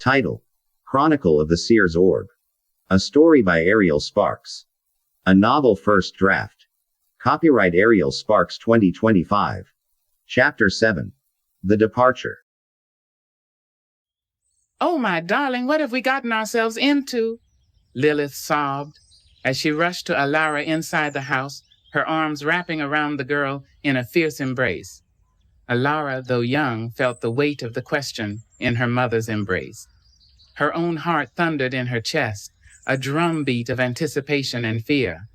Title: Chronicle of the Seers Orb. A story by Ariel Sparks. A novel first draft. Copyright Ariel Sparks 2025. Chapter 7. The Departure. "Oh, my darling, what have we gotten ourselves into?" Lilith sobbed as she rushed to Alara inside the house, her arms wrapping around the girl in a fierce embrace. Alara, though young, felt the weight of the question in her mother's embrace. Her own heart thundered in her chest, a drumbeat of anticipation and fear.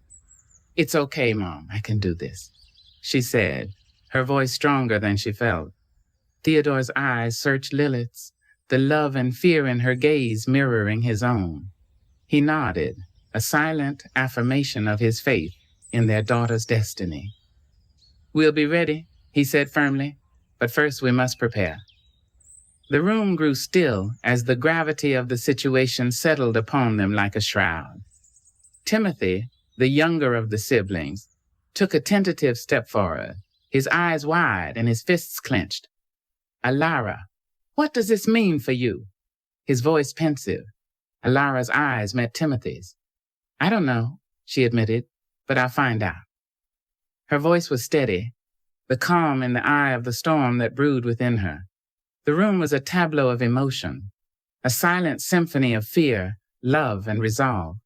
"It's okay, Mom, I can do this," she said, her voice stronger than she felt. Theodore's eyes searched Lilith's, the love and fear in her gaze mirroring his own. He nodded, a silent affirmation of his faith in their daughter's destiny. "We'll be ready," he said firmly, "but first we must prepare." The room grew still as the gravity of the situation settled upon them like a shroud. Timothy, the younger of the siblings, took a tentative step forward, his eyes wide and his fists clenched. "Alara, what does this mean for you?" His voice pensive. Alara's eyes met Timothy's. "I don't know," she admitted, "but I'll find out." Her voice was steady, the calm in the eye of the storm that brewed within her. The room was a tableau of emotion, a silent symphony of fear, love, and resolve.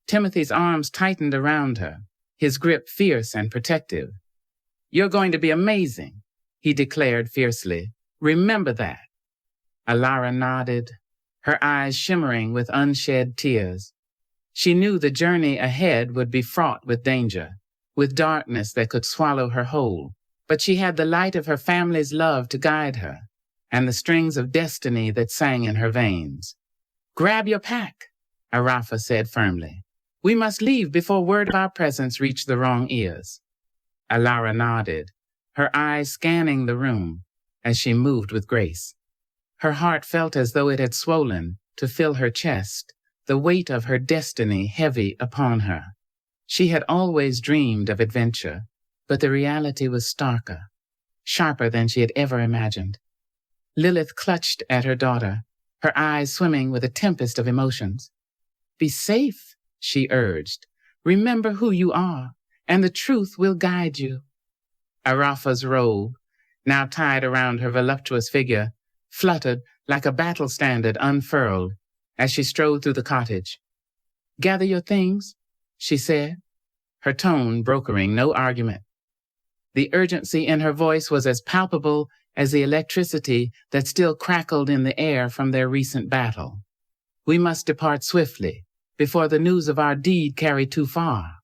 Timothy's arms tightened around her, his grip fierce and protective. "You're going to be amazing," he declared fiercely. "Remember that." Alara nodded, her eyes shimmering with unshed tears. She knew the journey ahead would be fraught with danger, with darkness that could swallow her whole, but she had the light of her family's love to guide her, and the strings of destiny that sang in her veins. "Grab your pack," Arafa said firmly. "We must leave before word of our presence reached the wrong ears." Alara nodded, her eyes scanning the room as she moved with grace. Her heart felt as though it had swollen to fill her chest, the weight of her destiny heavy upon her. She had always dreamed of adventure, but the reality was starker, sharper than she had ever imagined. Lilith clutched at her daughter, her eyes swimming with a tempest of emotions. "Be safe," she urged. "Remember who you are, and the truth will guide you." Arafa's robe, now tied around her voluptuous figure, fluttered like a battle standard unfurled as she strode through the cottage. "Gather your things," she said, her tone brokering no argument. The urgency in her voice was as palpable as the electricity that still crackled in the air from their recent battle. "We must depart swiftly, before the news of our deed carry too far."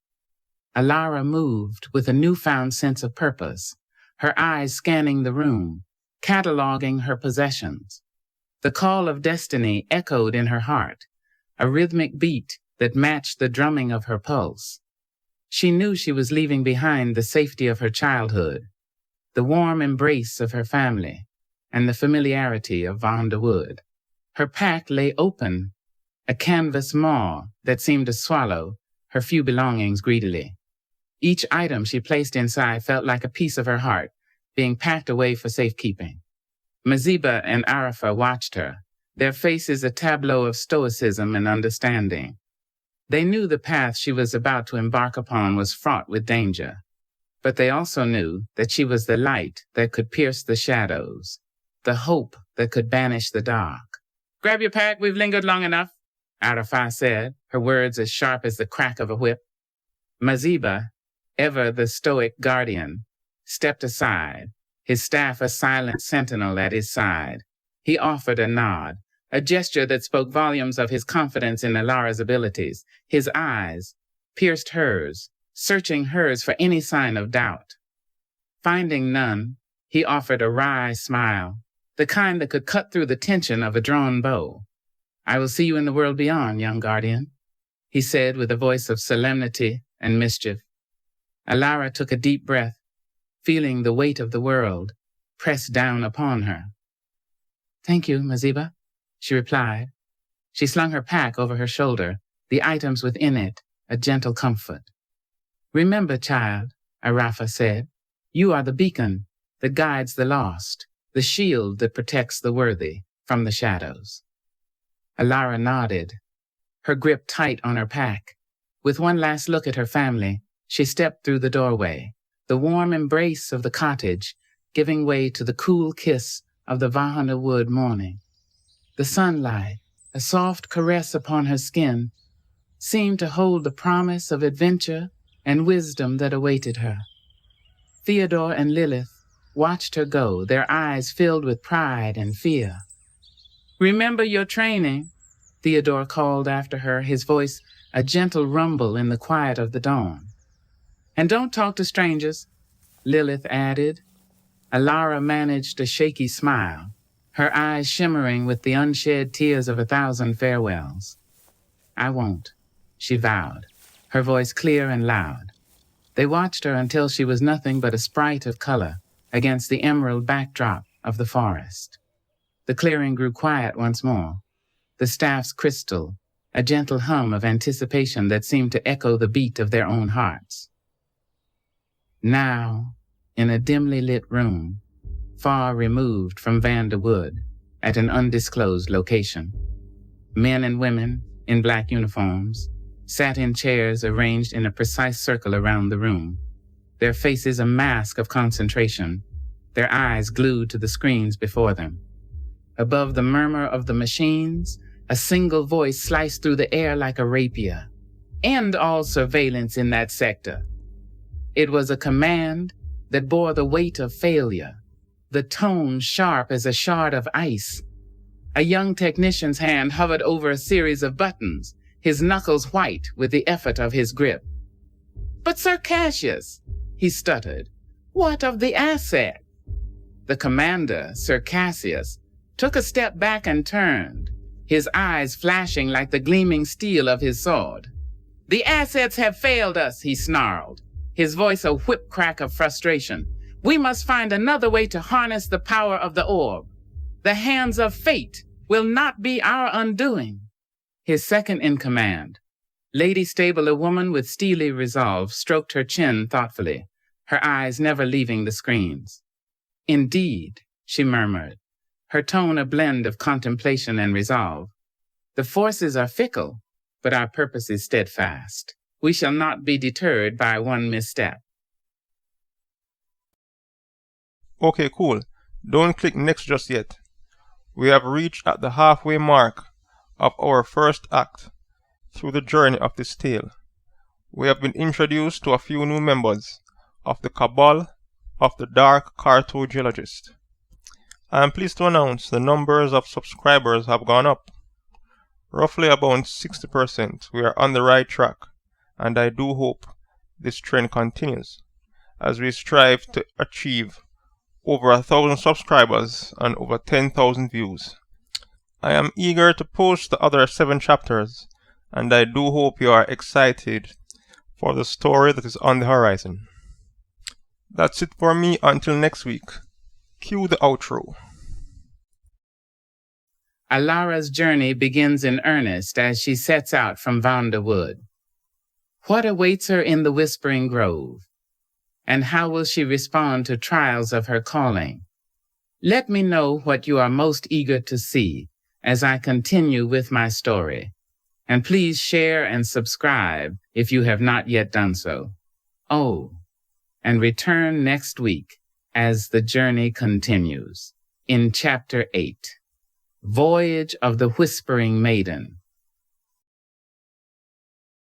Alara moved with a newfound sense of purpose, her eyes scanning the room, cataloging her possessions. The call of destiny echoed in her heart, a rhythmic beat that matched the drumming of her pulse. She knew she was leaving behind the safety of her childhood, the warm embrace of her family, and the familiarity of Vahnder Wood. Her pack lay open, a canvas maw that seemed to swallow her few belongings greedily. Each item she placed inside felt like a piece of her heart, being packed away for safekeeping. Maziba and Arafa watched her, their faces a tableau of stoicism and understanding. They knew the path she was about to embark upon was fraught with danger, but they also knew that she was the light that could pierce the shadows, the hope that could banish the dark. "Grab your pack, we've lingered long enough," Arafa said, her words as sharp as the crack of a whip. Maziba, ever the stoic guardian, stepped aside, his staff a silent sentinel at his side. He offered a nod, a gesture that spoke volumes of his confidence in Alara's abilities. His eyes pierced hers, searching hers for any sign of doubt. Finding none, he offered a wry smile, the kind that could cut through the tension of a drawn bow. "I will see you in the world beyond, young guardian," he said with a voice of solemnity and mischief. Alara took a deep breath, feeling the weight of the world pressed down upon her. "Thank you, Maziba," she replied. She slung her pack over her shoulder, the items within it a gentle comfort. "Remember, child," Arafa said, "you are the beacon that guides the lost, the shield that protects the worthy from the shadows." Alara nodded, her grip tight on her pack. With one last look at her family, she stepped through the doorway, the warm embrace of the cottage giving way to the cool kiss of the Vahnder Wood morning. The sunlight, a soft caress upon her skin, seemed to hold the promise of adventure and wisdom that awaited her. Theodore and Lilith watched her go, their eyes filled with pride and fear. "Remember your training," Theodore called after her, his voice a gentle rumble in the quiet of the dawn. "And don't talk to strangers," Lilith added. Alara managed a shaky smile, her eyes shimmering with the unshed tears of 1,000 farewells. "I won't," she vowed, her voice clear and loud. They watched her until she was nothing but a sprite of color against the emerald backdrop of the forest. The clearing grew quiet once more, the staff's crystal, a gentle hum of anticipation that seemed to echo the beat of their own hearts. Now, in a dimly lit room, far removed from Vahnder Wood, at an undisclosed location, men and women in black uniforms sat in chairs arranged in a precise circle around the room, their faces a mask of concentration, their eyes glued to the screens before them. Above the murmur of the machines, a single voice sliced through the air like a rapier. "End all surveillance in that sector." It was a command that bore the weight of failure, the tone sharp as a shard of ice. A young technician's hand hovered over a series of buttons, his knuckles white with the effort of his grip. "But Sir Cassius," he stuttered, "what of the asset?" The commander, Sir Cassius, took a step back and turned, his eyes flashing like the gleaming steel of his sword. "The assets have failed us," he snarled, his voice a whip crack of frustration. "We must find another way to harness the power of the orb. The hands of fate will not be our undoing." His second in command, Lady Stable, a woman with steely resolve, stroked her chin thoughtfully, her eyes never leaving the screens. "Indeed," she murmured, her tone a blend of contemplation and resolve. "The forces are fickle, but our purpose is steadfast. We shall not be deterred by one misstep." Okay, cool. Don't click next just yet. We have reached at the halfway mark of our first act through the journey of this tale. We have been introduced to a few new members of the Cabal of the Dark Cartogeologist. I am pleased to announce the numbers of subscribers have gone up. Roughly about 60%. We are on the right track, and I do hope this trend continues as we strive to achieve over 1,000 subscribers and over 10,000 views. I am eager to post the other 7 chapters, and I do hope you are excited for the story that is on the horizon. That's it for me until next week. Cue the outro. Alara's journey begins in earnest as she sets out from Vahnder Wood. What awaits her in the Whispering Grove? And how will she respond to trials of her calling? Let me know what you are most eager to see as I continue with my story. And please share and subscribe if you have not yet done so. Oh, and return next week as the journey continues in Chapter 8, Voyage of the Whispering Maiden.